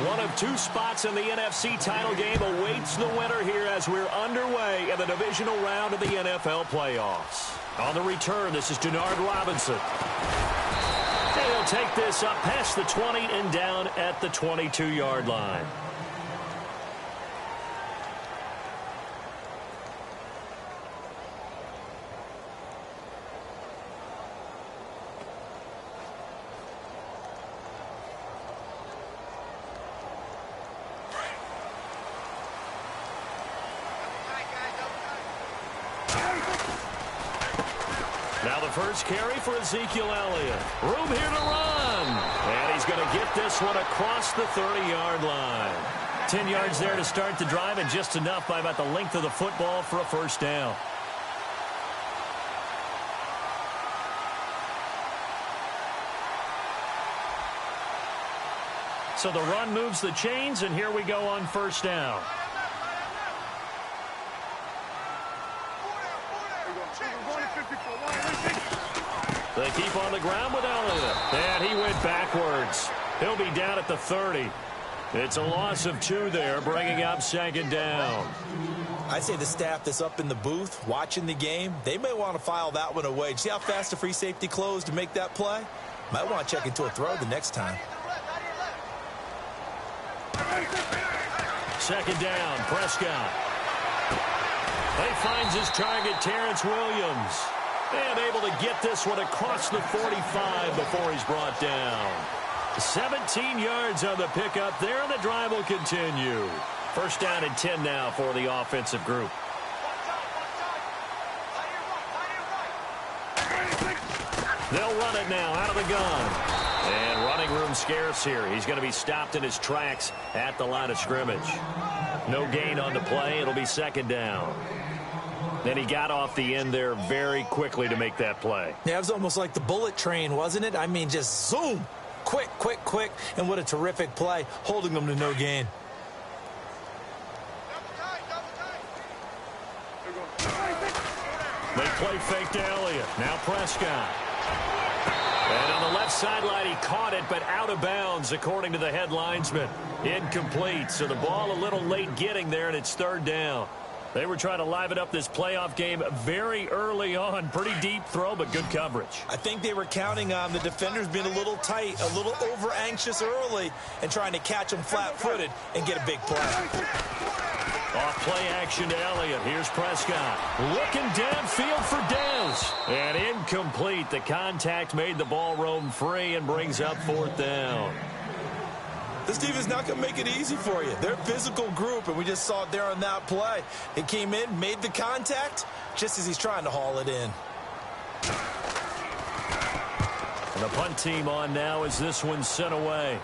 One of two spots in the NFC title game awaits the winner here as we're underway in the divisional round of the NFL playoffs. On the return, this is Denard Robinson. And he'll take this up past the 20 and down at the 22-yard line. Now the first carry for Ezekiel Elliott. Room here to run. And he's going to get this one across the 30-yard line. 10 yards there to start the drive, and just enough by about the length of the football for a first down. So the run moves the chains, and here we go on first down. They keep on the ground with Elliott. And he went backwards. He'll be down at the 30. It's a loss of 2 there, bringing up second down. I'd say the staff that's up in the booth watching the game, they may want to file that one away. See how fast the free safety closed to make that play? Might want to check into a throw the next time. Second down, Prescott. He finds his target, Terrence Williams. And able to get this one across the 45 before he's brought down. 17 yards on the pickup there, and the drive will continue. First down and 10 now for the offensive group. They'll run it now out of the gun. And running room scarce here. He's going to be stopped in his tracks at the line of scrimmage. No gain on the play. It'll be second down. Then he got off the end there very quickly to make that play. Yeah, it was almost like the bullet train, wasn't it? I mean, just zoom. Quick, quick, quick. And what a terrific play, holding them to no gain. They play fake to Elliott. Now Prescott. And on the left sideline, he caught it, but out of bounds, according to the head linesman. Incomplete, so the ball a little late getting there, and it's third down. They were trying to liven up this playoff game very early on. Pretty deep throw, but good coverage. I think they were counting on the defenders being a little tight, a little over-anxious early, and trying to catch them flat-footed and get a big play. Off play action to Elliott. Here's Prescott. Looking downfield for Dez. And incomplete. The contact made the ball roam free and brings up fourth down. This team is not going to make it easy for you. They're a physical group, and we just saw it there on that play. It came in, made the contact, just as he's trying to haul it in. And the punt team on now as this one's sent away.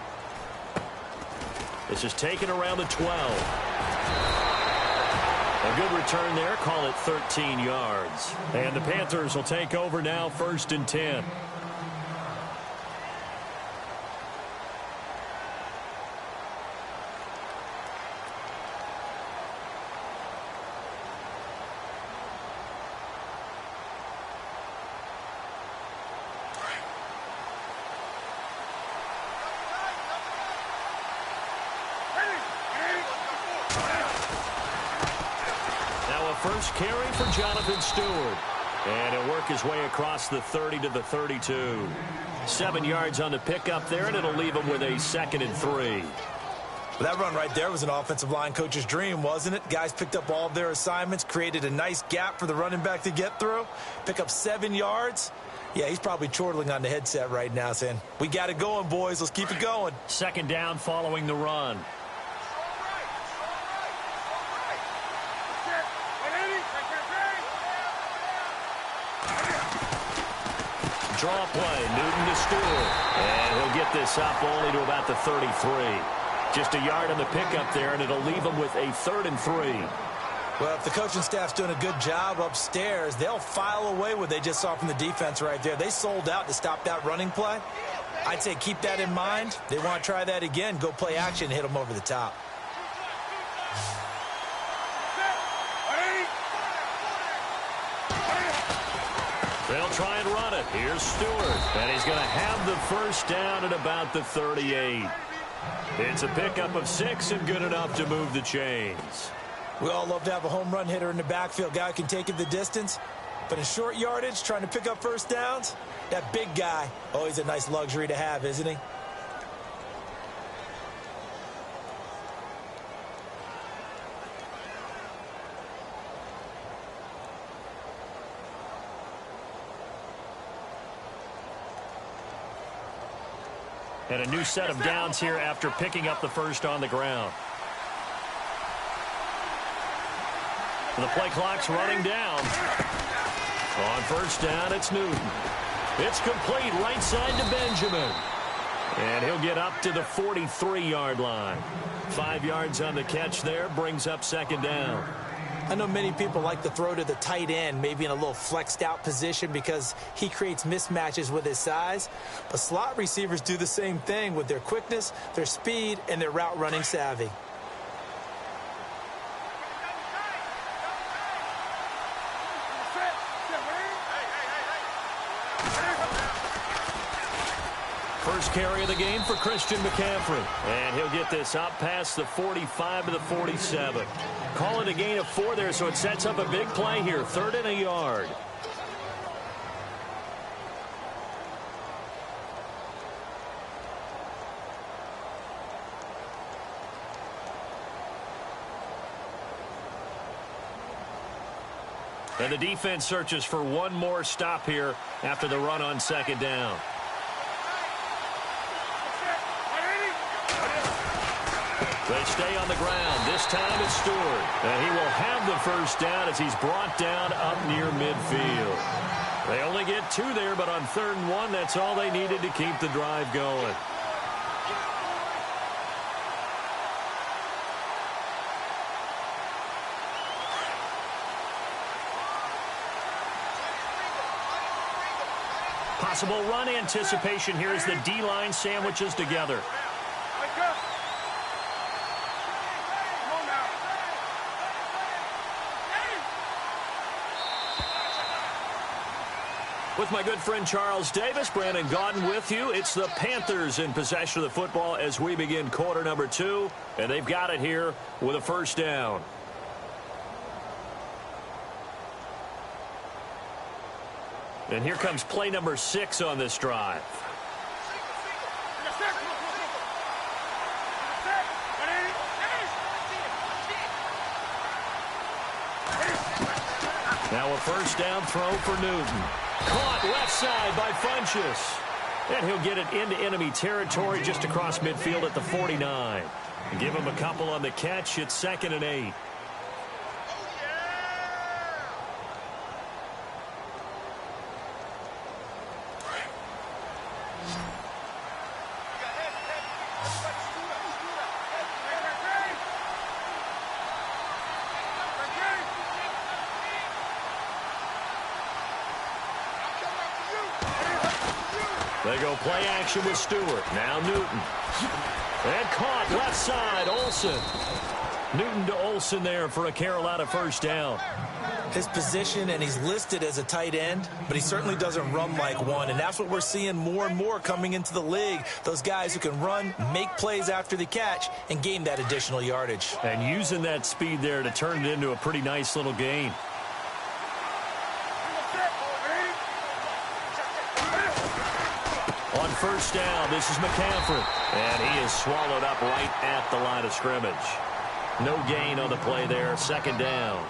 This is taken around the 12. A good return there, call it 13 yards. And the Panthers will take over now, first and 10. First carry for Jonathan Stewart. And he'll work his way across the 30 to the 32. 7 yards on the pickup there, and it'll leave him with a second and 3. Well, that run right there was an offensive line coach's dream, wasn't it? Guys picked up all of their assignments, created a nice gap for the running back to get through, pick up 7 yards. Yeah, he's probably chortling on the headset right now saying, we got it going, boys. Let's keep it going. Second down following the run. Draw play, Newton to Stewart. And he'll get this up only to about the 33. Just a yard on the pickup there, and it'll leave him with a 3rd and 3. Well, if the coaching staff's doing a good job upstairs, they'll file away what they just saw from the defense right there. They sold out to stop that running play. I'd say keep that in mind. They want to try that again, go play action, hit them over the top. They'll try and run it. Here's Stewart. And he's going to have the first down at about the 38. It's a pickup of 6 and good enough to move the chains. We all love to have a home run hitter in the backfield. Guy who can take it the distance. But in short yardage, trying to pick up first downs, that big guy, always a nice luxury to have, isn't he? And a new set of downs here after picking up the first on the ground. The play clock's running down. On first down, it's Newton. It's complete right side to Benjamin. And he'll get up to the 43-yard line. 5 yards on the catch there, brings up second down. I know many people like to throw to the tight end, maybe in a little flexed out position because he creates mismatches with his size. But slot receivers do the same thing with their quickness, their speed, and their route running savvy. First carry of the game for Christian McCaffrey. And he'll get this up past the 45 to the 47. Call it a gain of 4 there, so it sets up a big play here. 3rd and a yard. And the defense searches for one more stop here after the run on second down. They stay on the ground. This time it's Stewart. And he will have the first down as he's brought down up near midfield. They only get 2 there, but on 3rd and 1, that's all they needed to keep the drive going. Possible run anticipation here as the D-line sandwiches together. With my good friend Charles Davis, Brandon Gaudin with you. It's the Panthers in possession of the football as we begin quarter number 2. And they've got it here with a first down. And here comes play number 6 on this drive. Now a first down throw for Newton. Caught left side by Funchess. And he'll get it into enemy territory just across midfield at the 49. Give him a couple on the catch. It's 2nd and 8. They go play action with Stewart. Now Newton. And caught left side, Olsen. Newton to Olsen there for a Carolina first down. His position, and he's listed as a tight end, but he certainly doesn't run like one. And that's what we're seeing more and more coming into the league. Those guys who can run, make plays after the catch, and gain that additional yardage. And using that speed there to turn it into a pretty nice little gain. On first down, this is McCaffrey. And he is swallowed up right at the line of scrimmage. No gain on the play there, 2nd down.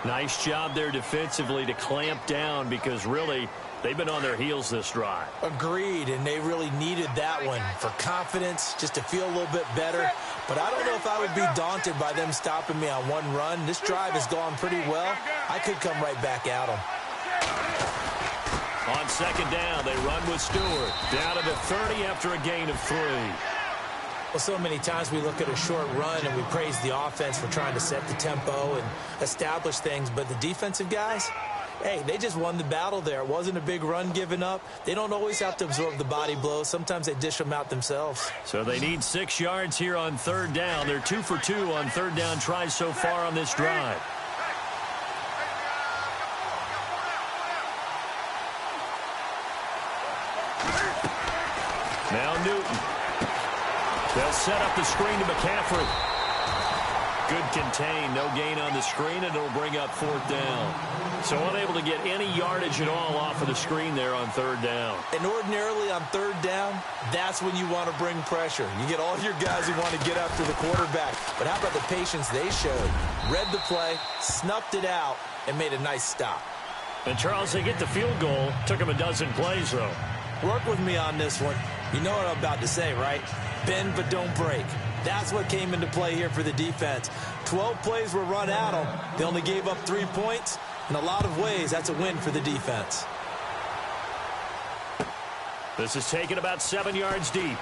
Nice job there defensively to clamp down because really they've been on their heels this drive. Agreed, and they really needed that one for confidence, just to feel a little bit better. But I don't know if I would be daunted by them stopping me on one run. This drive has gone pretty well. I could come right back at them. On 2nd down, they run with Stewart. Down to the 30 after a gain of 3. Well, so many times we look at a short run and we praise the offense for trying to set the tempo and establish things. But the defensive guys, hey, they just won the battle there. It wasn't a big run given up. They don't always have to absorb the body blows. Sometimes they dish them out themselves. So they need 6 yards here on 3rd down. They're 2 for 2 on 3rd down tries so far on this drive. Now Newton. They'll set up the screen to McCaffrey. Good contain, no gain on the screen, and it'll bring up 4th down. So unable to get any yardage at all off of the screen there on 3rd down. And ordinarily on 3rd down, that's when you want to bring pressure. You get all your guys who want to get after the quarterback. But how about the patience they showed? Read the play, snuffed it out, and made a nice stop. And, Charles, they get the field goal. Took them a dozen plays, though. Work with me on this one. You know what I'm about to say, right? Bend but don't break. That's what came into play here for the defense. 12 plays were run at them. They only gave up 3 points. In a lot of ways, that's a win for the defense. This is taken about 7 yards deep.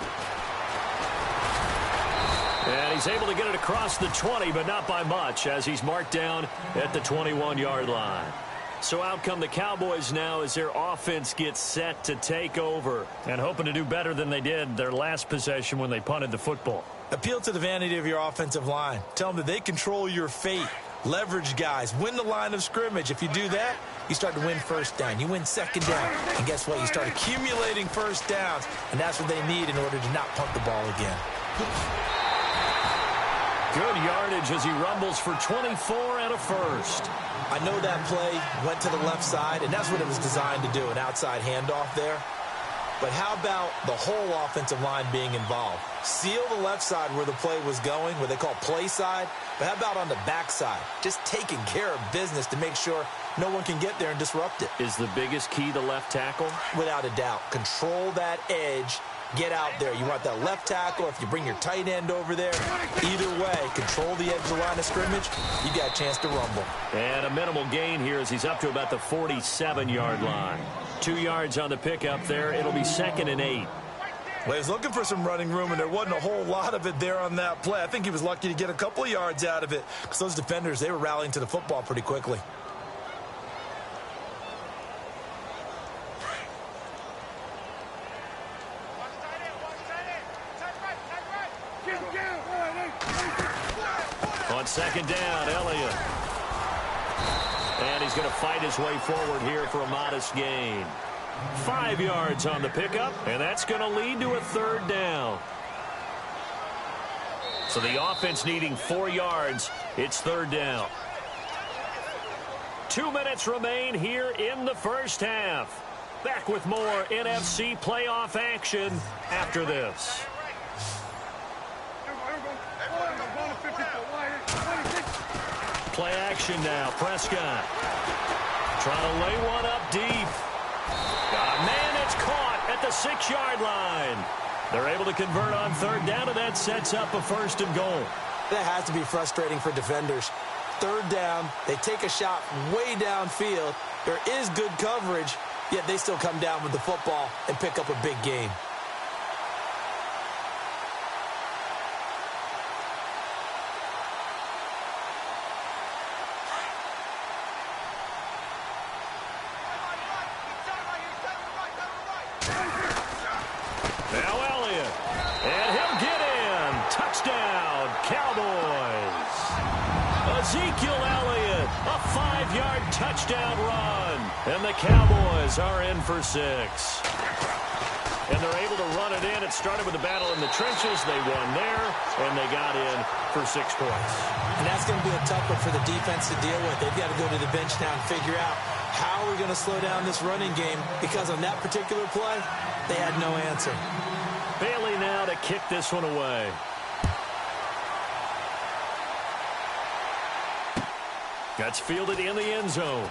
And he's able to get it across the 20, but not by much, as he's marked down at the 21-yard line. So out come the Cowboys now as their offense gets set to take over and hoping to do better than they did their last possession when they punted the football. Appeal to the vanity of your offensive line. Tell them that they control your fate. Leverage guys. Win the line of scrimmage. If you do that, you start to win 1st down. You win 2nd down. And guess what? You start accumulating 1st downs. And that's what they need in order to not punt the ball again. Good yardage as he rumbles for 24 and a 1st. I know that play went to the left side, and that's what it was designed to do, an outside handoff there. But how about the whole offensive line being involved? Seal the left side where the play was going, what they call play side. But how about on the back side? Just taking care of business to make sure no one can get there and disrupt it. Is the biggest key the left tackle? Without a doubt. Control that edge. Get out there. You want that left tackle. If you bring your tight end over there, either way, control the edge of the line of scrimmage, you got a chance to rumble. And a minimal gain here as he's up to about the 47-yard line. 2 yards on the pickup there. It'll be 2nd and 8. Well, he was looking for some running room, and there wasn't a whole lot of it there on that play. I think he was lucky to get a couple of yards out of it because those defenders, they were rallying to the football pretty quickly. On 2nd down, Elliott. And he's going to fight his way forward here for a modest gain. 5 yards on the pickup, and that's going to lead to a 3rd down. So the offense needing 4 yards. It's 3rd down. 2 minutes remain here in the 1st half. Back with more NFC playoff action after this. Play action now. Prescott trying to lay one up deep. Man, it's caught at the 6-yard line. They're able to convert on 3rd down, and that sets up a 1st and goal. That has to be frustrating for defenders. 3rd down, they take a shot way downfield. There is good coverage, yet they still come down with the football and pick up a big gain. Touchdown run, and the Cowboys are in for 6. And they're able to run it in. It started with a battle in the trenches. They won there, and they got in for 6 points. And that's going to be a tough one for the defense to deal with. They've got to go to the bench now and figure out how we're going to slow down this running game, because on that particular play, they had no answer. Bailey now to kick this one away. That's fielded in the end zone.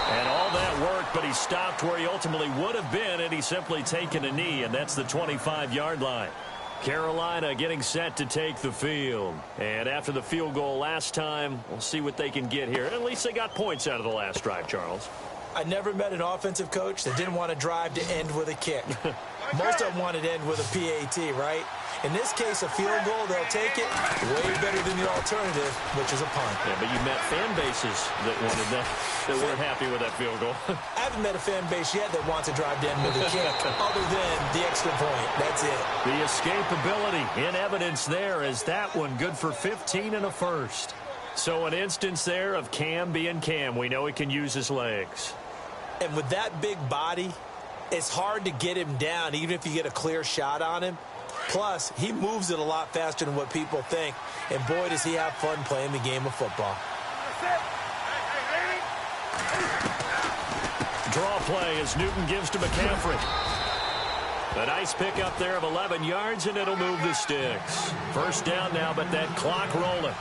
And all that work, but he stopped where he ultimately would have been had he simply taken a knee, and that's the 25-yard line. Carolina getting set to take the field. And after the field goal last time, we'll see what they can get here. At least they got points out of the last drive, Charles. I never met an offensive coach that didn't want to drive to end with a kick. Most of them wanted to end with a PAT, right? In this case, a field goal, they'll take it way better than the alternative, which is a punt. Yeah, but you met fan bases that wanted that, that weren't happy with that field goal. I haven't met a fan base yet that wants to drive to end with a kick, other than the extra point. That's it. The escapability in evidence there as that one good for 15 and a 1st. So an instance there of Cam being Cam. We know he can use his legs. And with that big body, It's hard to get him down, even if you get a clear shot on him. Plus, he moves it a lot faster than what people think. And boy, does he have fun playing the game of football. Draw play as Newton gives to McCaffrey. A nice pickup there of 11 yards, and it'll move the sticks. First down now, but that clock rolling.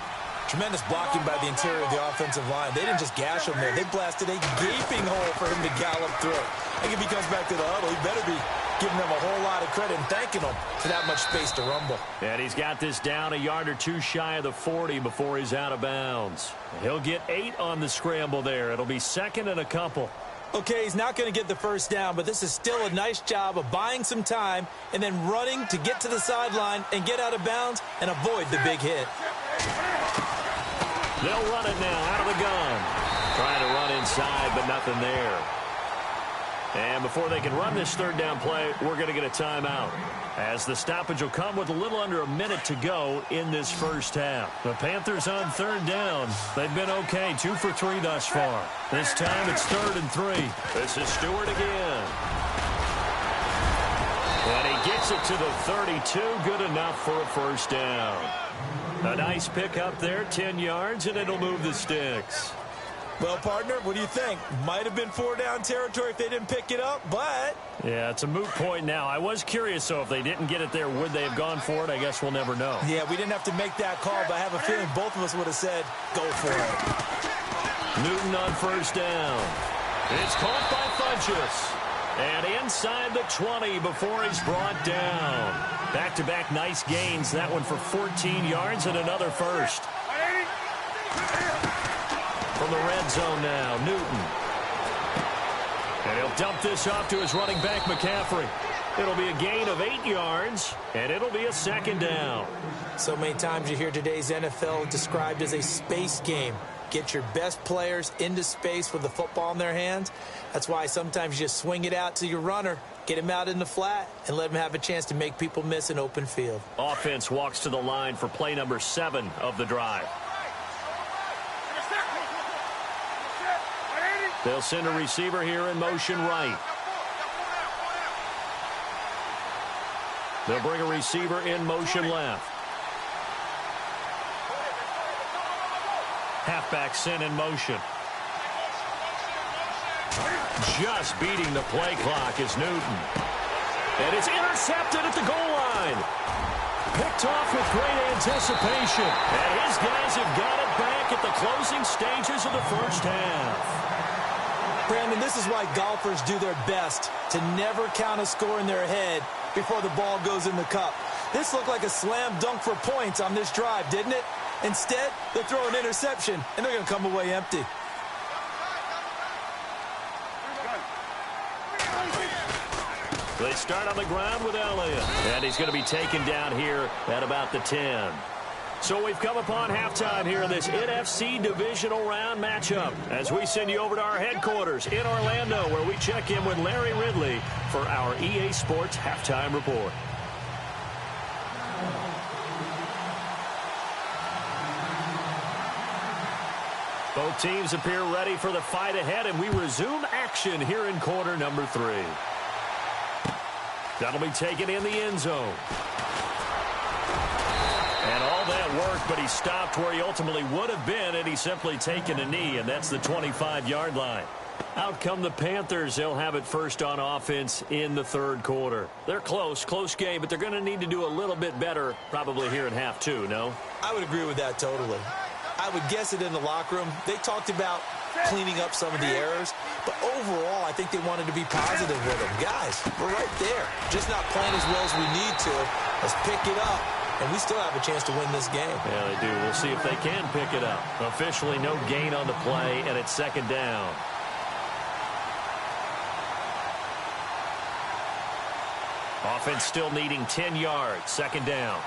Tremendous blocking by the interior of the offensive line. They didn't just gash him there. They blasted a gaping hole for him to gallop through. I think if he comes back to the huddle, he better be giving them a whole lot of credit and thanking them for that much space to rumble. And he's got this down a yard or two shy of the 40 before he's out of bounds. He'll get 8 on the scramble there. It'll be second and a couple. Okay, he's not going to get the first down, but this is still a nice job of buying some time and then running to get to the sideline and get out of bounds and avoid the big hit. They'll run it now out of the gun. Trying to run inside, but nothing there. And before they can run this third down play, we're going to get a timeout, as the stoppage will come with a little under a minute to go in this first half. The Panthers on third down. They've been okay, 2 for 3 thus far. This time it's 3rd and 3. This is Stewart again. And he gets it to the 32. Good enough for a first down. A nice pickup there, 10 yards, and it'll move the sticks. Well, partner, what do you think? Might have been 4-down territory if they didn't pick it up, but... Yeah, it's a moot point now. I was curious, so if they didn't get it there, would they have gone for it? I guess we'll never know. Yeah, we didn't have to make that call, but I have a feeling both of us would have said, go for it. Newton on first down. It's caught by Funchess. And inside the 20 before he's brought down. Back-to-back nice gains. That one for 14 yards and another first. From the red zone now, Newton. And he'll dump this off to his running back, McCaffrey. It'll be a gain of 8 yards, and it'll be a second down. So many times you hear today's NFL described as a space game. Get your best players into space with the football in their hands. That's why sometimes you just swing it out to your runner, get him out in the flat, and let him have a chance to make people miss an open field. Offense walks to the line for play number 7 of the drive. They'll send a receiver here in motion right. They'll bring a receiver in motion left. Halfback sent in motion. Just beating the play clock is Newton. And it's intercepted at the goal line. Picked off with great anticipation. And his guys have got it back at the closing stages of the first half. Brandon, this is why golfers do their best to never count a score in their head before the ball goes in the cup. This looked like a slam dunk for points on this drive, didn't it? Instead, they throw an interception, and they're going to come away empty. They start on the ground with Elliott, and he's going to be taken down here at about the 10. So we've come upon halftime here in this NFC divisional round matchup as we send you over to our headquarters in Orlando, where we check in with Larry Ridley for our EA Sports Halftime Report. Both teams appear ready for the fight ahead, and we resume action here in quarter number 3. That'll be taken in the end zone. And all that work, but he stopped where he ultimately would have been, and he's simply taken a knee, and that's the 25-yard line. Out come the Panthers. They'll have it first on offense in the third quarter. They're close game, but they're going to need to do a little bit better probably here in half 2, no? I would agree with that totally. I would guess it in the locker room. They talked about cleaning up some of the errors, but overall, I think they wanted to be positive with them. Guys, we're right there. Just not playing as well as we need to. Let's pick it up, and we still have a chance to win this game. Yeah, they do. We'll see if they can pick it up. Officially, no gain on the play, and it's second down. Offense still needing 10 yards. Second down.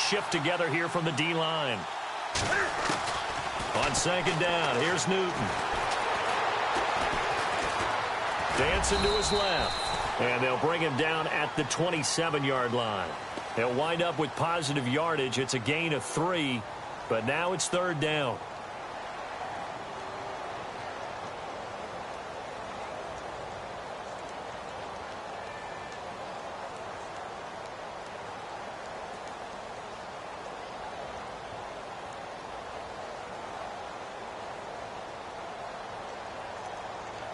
Shift together here from the D-line. On second down, here's Newton. Dancing to his left. And they'll bring him down at the 27-yard line. They'll wind up with positive yardage. It's a gain of 3, but now it's 3rd down.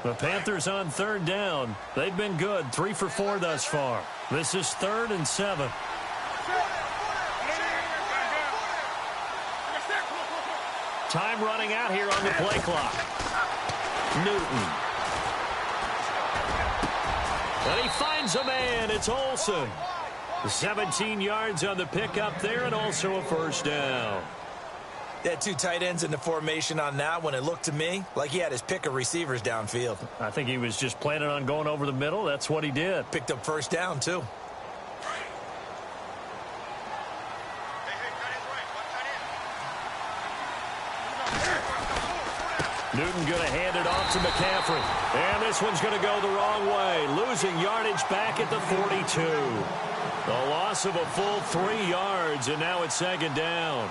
The Panthers on 3rd down. They've been good, 3 for 4 thus far. This is 3rd and 7. Time running out here on the play clock. Newton. And he finds a man. It's Olsen. 17 yards on the pickup there and also a 1st down. They had 2 tight ends in the formation on that one. It looked to me like he had his pick of receivers downfield. I think he was just planning on going over the middle. That's what he did. Picked up 1st down, too. Newton going to hand it off to McCaffrey. And this one's going to go the wrong way. Losing yardage back at the 42. The loss of a full 3 yards, and now it's 2nd down.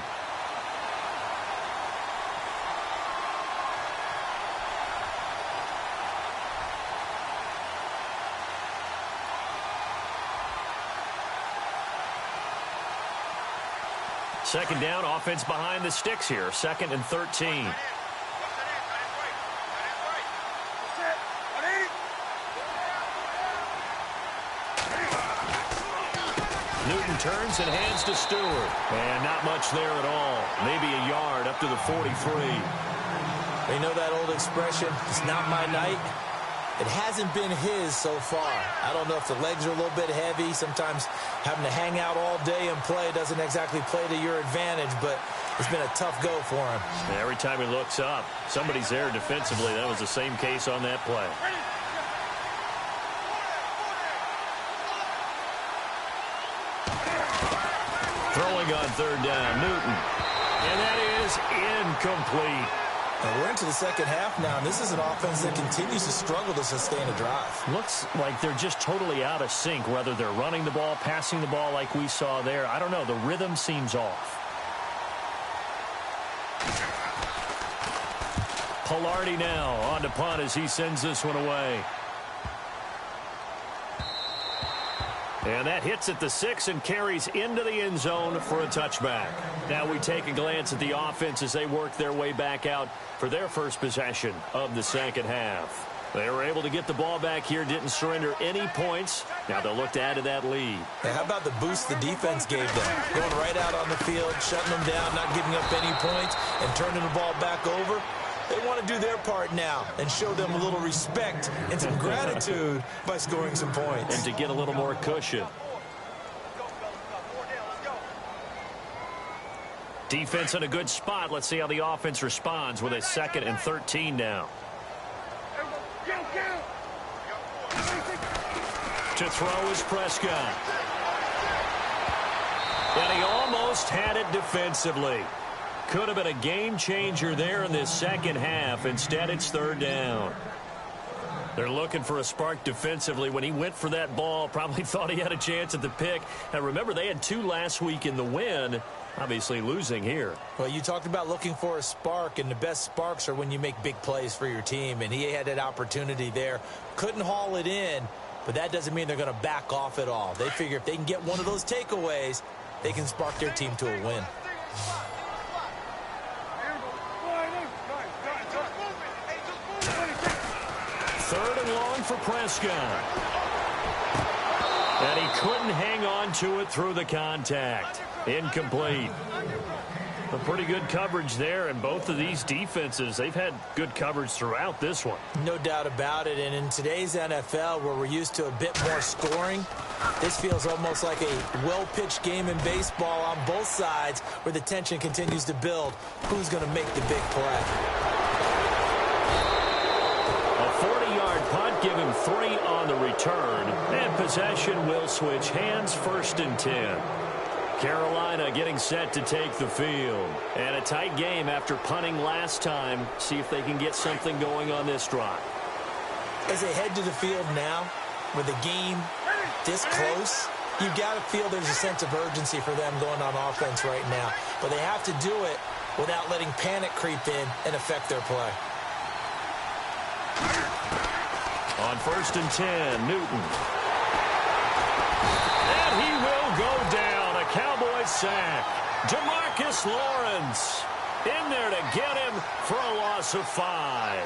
Second down, offense behind the sticks here. 2nd and 13. Newton turns and hands to Stewart. And not much there at all. Maybe a yard up to the 43. You know that old expression, it's not my night? It hasn't been his so far. I don't know if the legs are a little bit heavy. Sometimes having to hang out all day and play doesn't exactly play to your advantage, but it's been a tough go for him. And every time he looks up, somebody's there defensively. That was the same case on that play. Throwing on 3rd down, Newton. And that is incomplete. And we're into the 2nd half now, and this is an offense that continues to struggle to sustain a drive. Looks like they're just totally out of sync, whether they're running the ball, passing the ball like we saw there. I don't know. The rhythm seems off. Pilardi now on to punt as he sends this one away. And that hits at the 6 and carries into the end zone for a touchback. Now we take a glance at the offense as they work their way back out for their first possession of the 2nd half. They were able to get the ball back here, didn't surrender any points. Now they'll look to add to that lead. Hey, how about the boost the defense gave them? Going right out on the field, shutting them down, not giving up any points, and turning the ball back over. They want to do their part now and show them a little respect and some gratitude by scoring some points. And to get a little more cushion. Defense in a good spot. Let's see how the offense responds with a 2nd and 13 now. To throw is Prescott. And he almost had it defensively. Could have been a game changer there in this 2nd half. Instead, it's 3rd down. They're looking for a spark defensively. When he went for that ball, probably thought he had a chance at the pick. And remember, they had 2 last week in the win. Obviously losing here. Well, you talked about looking for a spark, and the best sparks are when you make big plays for your team. And he had that opportunity there. Couldn't haul it in, but that doesn't mean they're going to back off at all. They figure if they can get one of those takeaways, they can spark their team to a win. 3rd and long for Prescott. And he couldn't hang on to it through the contact. Incomplete. A pretty good coverage there, and both of these defenses, they've had good coverage throughout this one. No doubt about it, and in today's NFL, where we're used to a bit more scoring, this feels almost like a well-pitched game in baseball on both sides where the tension continues to build. Who's going to make the big play? A 40-yard punt, give him 3 on the return, and possession will switch hands, 1st and 10. Carolina getting set to take the field. And a tight game after punting last time. See if they can get something going on this drive. As they head to the field now, with the game this close, You've got to feel there's a sense of urgency for them going on offense right now. But they have to do it without letting panic creep in and affect their play. On 1st and 10, Newton. And he will go down. A Cowboys sack. Demarcus Lawrence in there to get him for a loss of 5.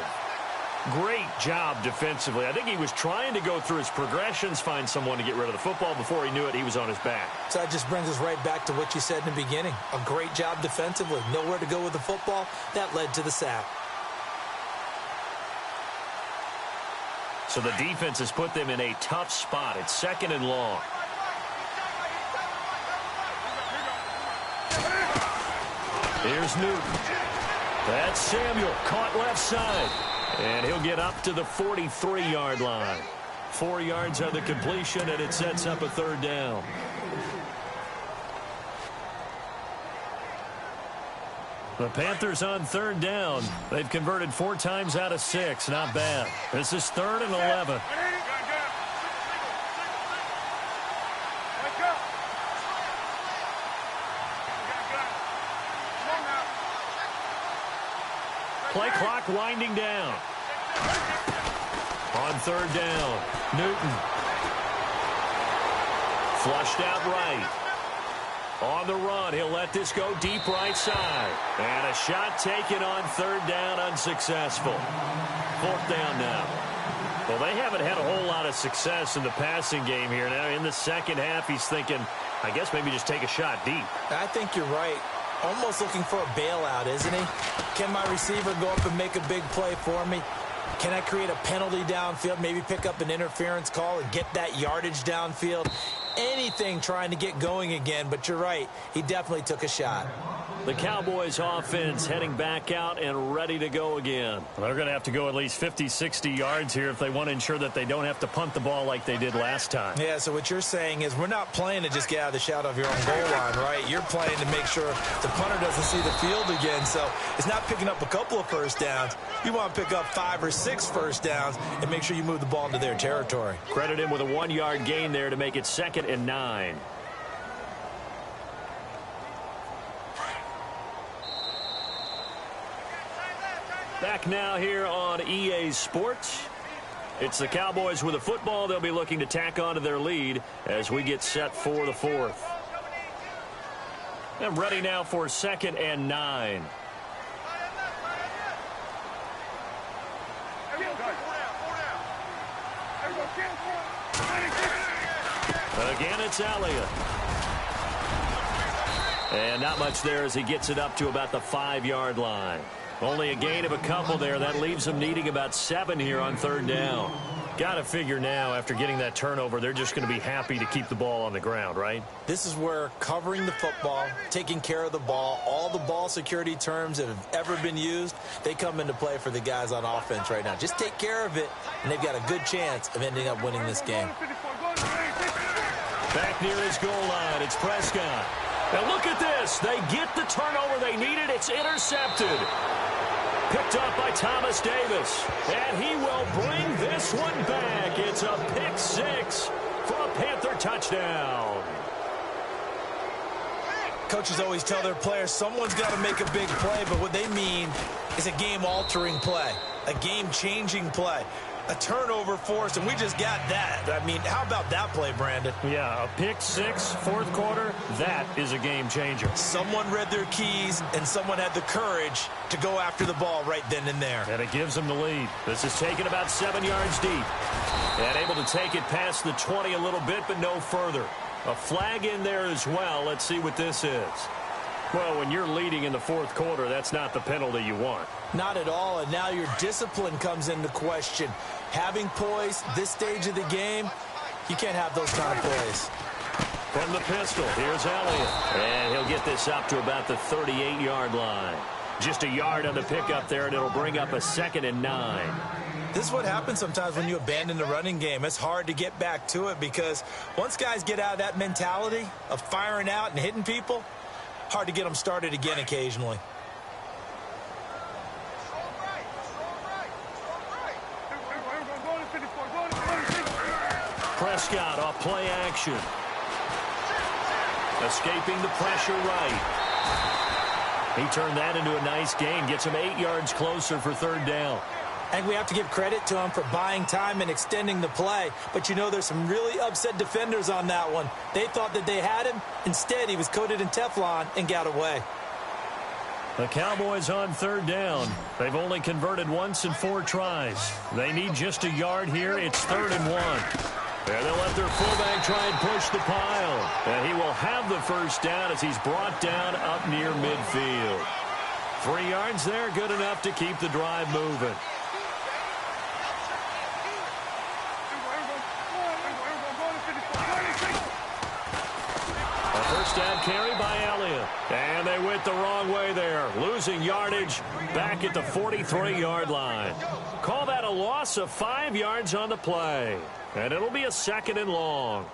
Great job defensively. I think he was trying to go through his progressions, find someone to get rid of the football. Before he knew it, he was on his back. So that just brings us right back to what you said in the beginning. A great job defensively. Nowhere to go with the football. That led to the sack. So the defense has put them in a tough spot. It's 2nd and long. Here's Newton. That's Samuel, caught left side. And he'll get up to the 43-yard line. 4 yards on the completion, and it sets up a 3rd down. The Panthers on 3rd down. They've converted 4 times out of 6. Not bad. This is 3rd and 11. Play clock winding down. On 3rd down, Newton. Flushed out right. On the run, he'll let this go deep right side. And a shot taken on 3rd down, unsuccessful. 4th down now. Well, they haven't had a whole lot of success in the passing game here. Now, in the second half, he's thinking, I guess maybe just take a shot deep. I think you're right. Almost looking for a bailout, isn't he? Can my receiver go up and make a big play for me? Can I create a penalty downfield, maybe pick up an interference call and get that yardage downfield? Anything trying to get going again, but you're right. He definitely took a shot. The Cowboys offense heading back out and ready to go again. They're going to have to go at least 50, 60 yards here if they want to ensure that they don't have to punt the ball like they did last time. Yeah, so what you're saying is we're not playing to just get out of the shadow of your own goal line, right? You're playing to make sure the punter doesn't see the field again. So it's not picking up a couple of first downs. You want to pick up 5 or 6 first downs and make sure you move the ball into their territory. Credit him with a 1-yard gain there to make it 2nd and 9. Back now here on EA Sports. It's the Cowboys with the football. They'll be looking to tack on to their lead as we get set for the 4th. And ready now for 2nd and 9. Again, it's Elliott. And not much there as he gets it up to about the 5-yard line. Only a gain of a couple there. That leaves them needing about 7 here on 3rd down. Got to figure now, after getting that turnover, they're just going to be happy to keep the ball on the ground, right? This is where covering the football, taking care of the ball, all the ball security terms that have ever been used, they come into play for the guys on offense right now. Just take care of it, and they've got a good chance of ending up winning this game. Back near his goal line, it's Prescott. Now look at this. They get the turnover they needed. It's intercepted. Picked up by Thomas Davis. And he will bring this one back. It's a pick 6 for a Panther touchdown. Coaches always tell their players someone's got to make a big play, but what they mean is a game-altering play, a game-changing play. A turnover forced, and we just got that. I mean, how about that play, Brandon? Yeah, a pick 6, 4th quarter, that is a game changer. Someone read their keys, and someone had the courage to go after the ball right then and there. And it gives them the lead. This is taken about 7 yards deep. And able to take it past the 20 a little bit, but no further. A flag in there as well. Let's see what this is. Well, when you're leading in the 4th quarter, that's not the penalty you want. Not at all, and now your discipline comes into question. Having poise this stage of the game, you can't have those kind of plays. From the pistol, here's Elliott. And he'll get this up to about the 38-yard line. Just a yard on the pickup there, and it'll bring up a 2nd and 9. This is what happens sometimes when you abandon the running game. It's hard to get back to it because once guys get out of that mentality of firing out and hitting people, hard to get them started again occasionally. Prescott off play action. Escaping the pressure right. He turned that into a nice gain. Gets him 8 yards closer for third down. I think we have to give credit to him for buying time and extending the play. But, you know, there's some really upset defenders on that one. They thought that they had him. Instead, he was coated in Teflon and got away. The Cowboys on third down. They've only converted once in 4 tries. They need just a yard here. It's 3rd and 1. And they'll let their fullback try and push the pile. And he will have the first down as he's brought down up near midfield. 3 yards there, good enough to keep the drive moving. First down carry by Elliott. And they went the wrong way there. Losing yardage back at the 43-yard line. Call that a loss of 5 yards on the play. And it'll be a 2nd and long.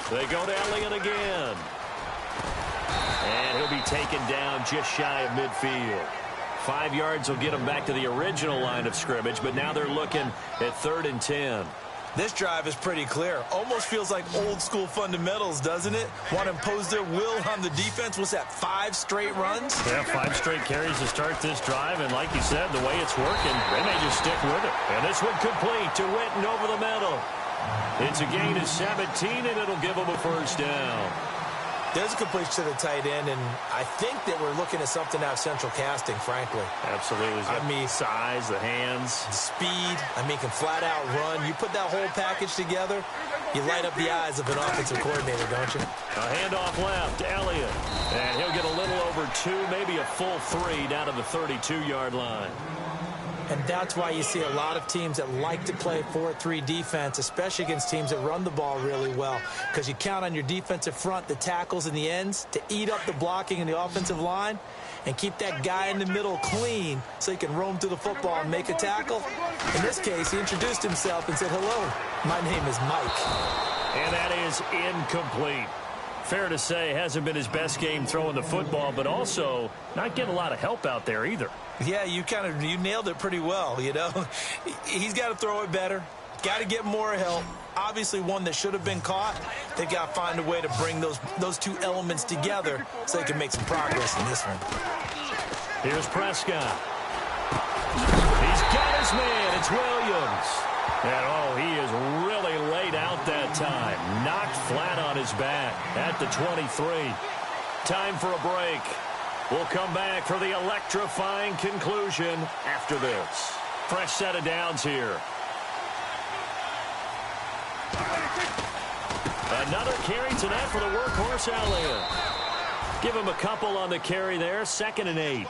They go to Elliott again. And he'll be taken down just shy of midfield. 5 yards will get him back to the original line of scrimmage, but now they're looking at 3rd and 10. This drive is pretty clear. Almost feels like old-school fundamentals, doesn't it? Want to impose their will on the defense. What's that, 5 straight runs? Yeah, 5 straight carries to start this drive, and like you said, the way it's working, they may just stick with it. And this one complete to Witten over the middle. It's a gain of 17, and it'll give them a first down. There's a completion to the tight end, and I think that we're looking at something out of central casting, frankly. Absolutely. I mean, size, the hands. The speed. I mean, can flat out run. You put that whole package together, you light up the eyes of an offensive coordinator, don't you? A handoff left, Elliott. And he'll get a little over 2, maybe a full 3 down to the 32-yard line. And that's why you see a lot of teams that like to play 4-3 defense, especially against teams that run the ball really well, because you count on your defensive front, the tackles and the ends, to eat up the blocking in the offensive line and keep that guy in the middle clean so he can roam through the football and make a tackle. In this case, he introduced himself and said, "Hello, my name is Mike." And that is incomplete. Fair to say, hasn't been his best game throwing the football, but also not getting a lot of help out there either. Yeah, you nailed it pretty well, you know. He's got to throw it better. Got to get more help. Obviously one that should have been caught. They've got to find a way to bring those two elements together so they can make some progress in this one. Here's Prescott. He's got his man. It's Williams. And, oh, he is really laid out that time. Knocked flat on his back at the 23. Time for a break. We'll come back for the electrifying conclusion after this. Fresh set of downs here. Another carry tonight for the workhorse Elliott. Give him a couple on the carry there. 2nd and 8.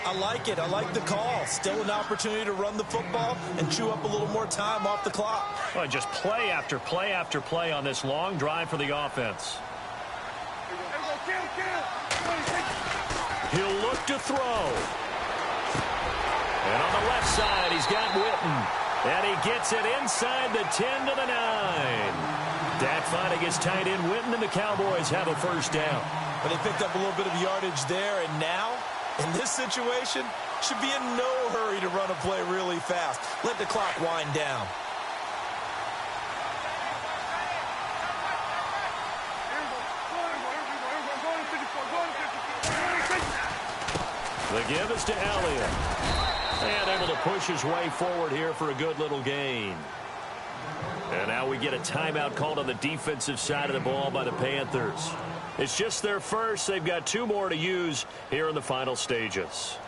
I like it. I like the call. Still an opportunity to run the football and chew up a little more time off the clock. Well, just play after play after play on this long drive for the offense. He'll look to throw. And on the left side, he's got Witten. And he gets it inside the 10 to the 9. That finding his tight end Witten, and the Cowboys have a first down. But they picked up a little bit of yardage there, and now, in this situation, should be in no hurry to run a play really fast. Let the clock wind down. The give is to Elliott. And able to push his way forward here for a good little gain. And now we get a timeout called on the defensive side of the ball by the Panthers. It's just their first. They've got 2 more to use here in the final stages.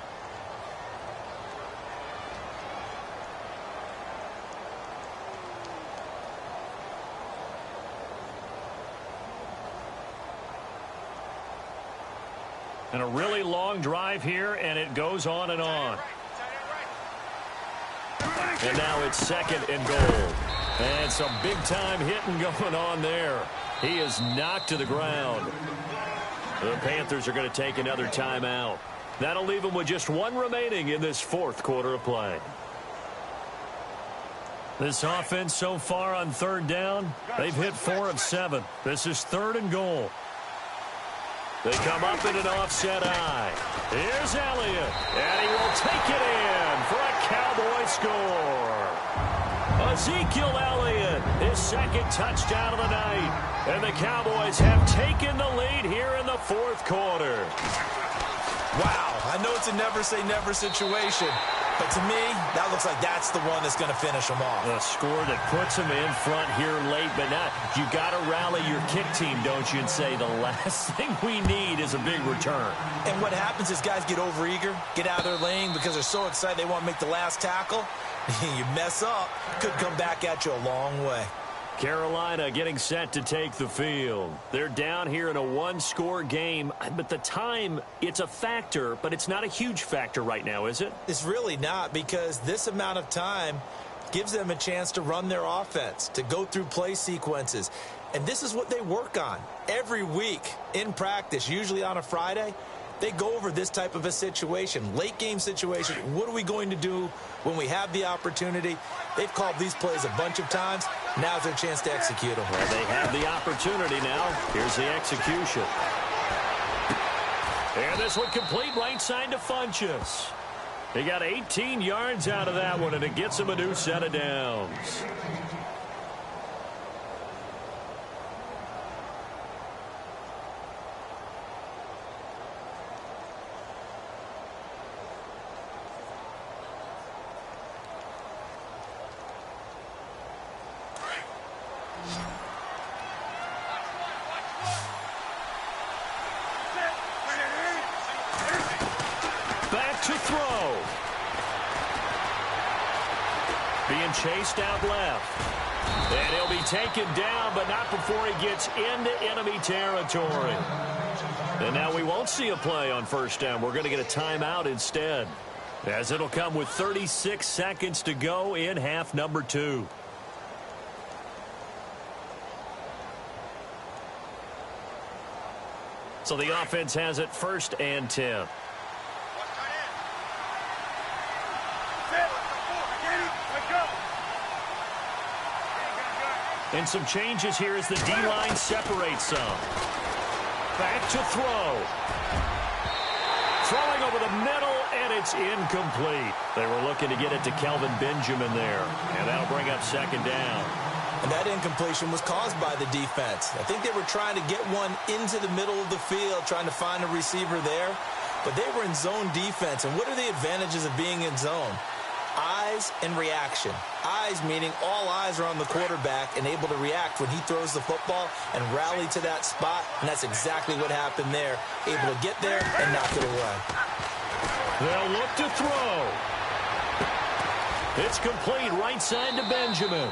And a really long drive here, and it goes on and on. And now it's 2nd and goal. And some big-time hitting going on there. He is knocked to the ground. The Panthers are going to take another timeout. That'll leave them with just 1 remaining in this 4th quarter of play. This offense so far on 3rd down, they've hit 4 of 7. This is 3rd and goal. They come up in an offset eye. Here's Elliott, and he will take it in for a Cowboy score. Ezekiel Elliott, his second touchdown of the night. And the Cowboys have taken the lead here in the fourth quarter. Wow, I know it's a never-say-never situation, but to me, that looks like that's the one that's going to finish them off. A score that puts them in front here late, but not. You got to rally your kick team, don't you, and say the last thing we need is a big return. And what happens is guys get overeager, get out of their lane because they're so excited they want to make the last tackle. You mess up, could come back at you a long way. Carolina getting set to take the field. They're down here in a one-score game, but the time, it's a factor, but it's not a huge factor right now, is it? It's really not, because this amount of time gives them a chance to run their offense, to go through play sequences. And this is what they work on every week in practice, usually on a Friday. They go over this type of a situation, late game situation. What are we going to do when we have the opportunity? They've called these plays a bunch of times. Now's their chance to execute them. Well, they have the opportunity now. Here's the execution. And this one complete right side to Funchess. He got 18 yards out of that one, and it gets him a new set of downs. To throw. Being chased out left. And he'll be taken down, but not before he gets into enemy territory. And now we won't see a play on first down. We're going to get a timeout instead, as it'll come with 36 seconds to go in half number 2. So the offense has it 1st and 10. And some changes here as the D-line separates some. Back to throw. Throwing over the middle, and it's incomplete. They were looking to get it to Kelvin Benjamin there, and that'll bring up 2nd down. And that incompletion was caused by the defense. I think they were trying to get one into the middle of the field, trying to find a receiver there, but they were in zone defense. And what are the advantages of being in zone? Eyes and reaction. Eyes meaning all eyes are on the quarterback and able to react when he throws the football and rally to that spot, and that's exactly what happened there. Able to get there and knock it away. They'll look to throw. It's complete right side to Benjamin.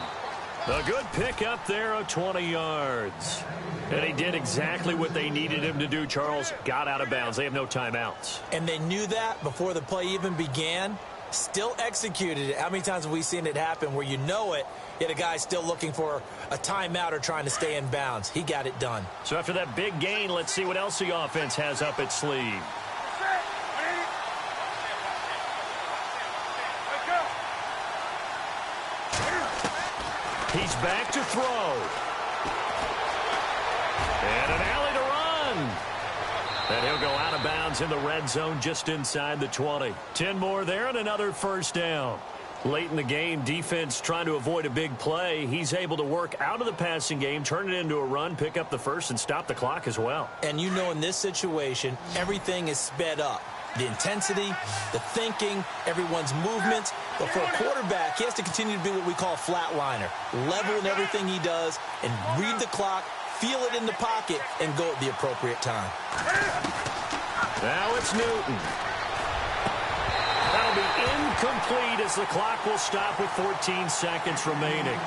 A good pick up there of 20 yards. And he did exactly what they needed him to do, Charles. Got out of bounds. They have no timeouts. And they knew that before the play even began. Still executed it. How many times have we seen it happen where you know it, yet a guy's still looking for a timeout or trying to stay in bounds? He got it done. So after that big gain, let's see what else the offense has up its sleeve. He's back to throw. And an alley to run. And he'll go out of bounds in the red zone just inside the 20. 10 more there and another 1st down. Late in the game, defense trying to avoid a big play. He's able to work out of the passing game, turn it into a run, pick up the first, and stop the clock as well. And you know in this situation, everything is sped up. The intensity, the thinking, everyone's movements. But for a quarterback, he has to continue to be what we call a flatliner. Level in everything he does and read the clock, feel it in the pocket, and go at the appropriate time. Now it's Newton. That'll be incomplete as the clock will stop with 14 seconds remaining.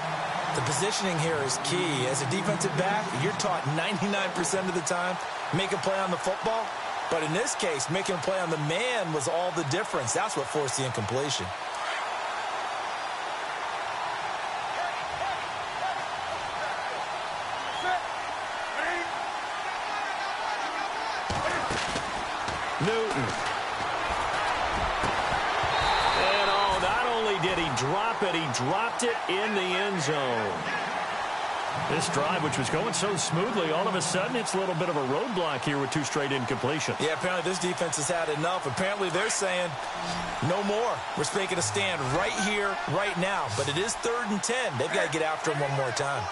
The positioning here is key. As a defensive back, you're taught 99% of the time, make a play on the football. But in this case, making a play on the man was all the difference. That's what forced the incompletion. Newton. And oh, not only did he drop it, he dropped it in the end zone. This drive, which was going so smoothly, all of a sudden it's a little bit of a roadblock here with 2 straight incompletions. Yeah, apparently this defense has had enough. Apparently they're saying no more. We're making a stand right here, right now. But it is 3rd and 10. They've got to get after him one more time.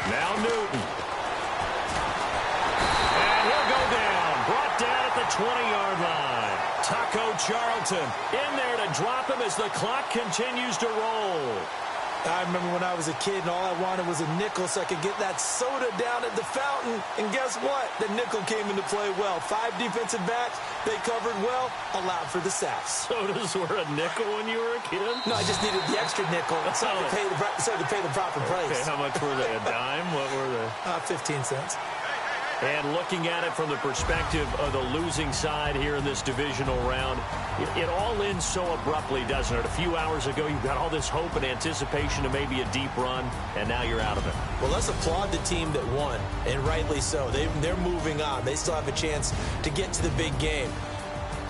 Now Newton. And he'll go down. Brought down at the 20-yard line. Taco Charlton in there to drop him as the clock continues to roll. I remember when I was a kid and all I wanted was a nickel so I could get that soda down at the fountain. And guess what? The nickel came into play well. 5 defensive backs, they covered well, allowed for the sacks. Sodas were a nickel when you were a kid? No, I just needed the extra nickel so I could pay the proper price. Okay, how much were they? A dime? What were they? 15 cents. And looking at it from the perspective of the losing side here in this divisional round, it all ends so abruptly, doesn't it? A few hours ago, you got all this hope and anticipation of maybe a deep run, and now you're out of it. Well, let's applaud the team that won, and rightly so. They're moving on. They still have a chance to get to the big game.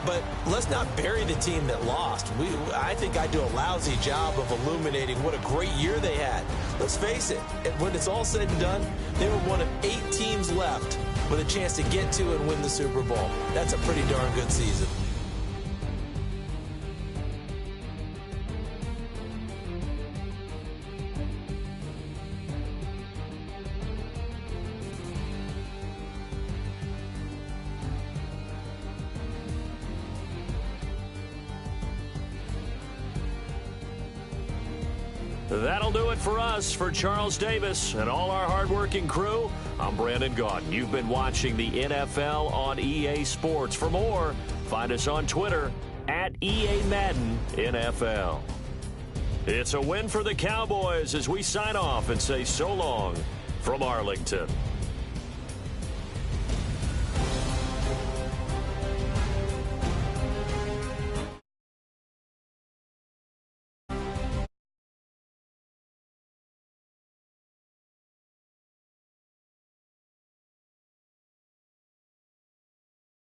But let's not bury the team that lost. I think I do a lousy job of illuminating what a great year they had. Let's face it, when it's all said and done, they were one of 8 teams left with a chance to get to and win the Super Bowl. That's a pretty darn good season. That'll do it for us. For Charles Davis and all our hardworking crew, I'm Brandon Gaudin. You've been watching the NFL on EA Sports. For more, find us on Twitter at EA Madden NFL. It's a win for the Cowboys as we sign off and say so long from Arlington.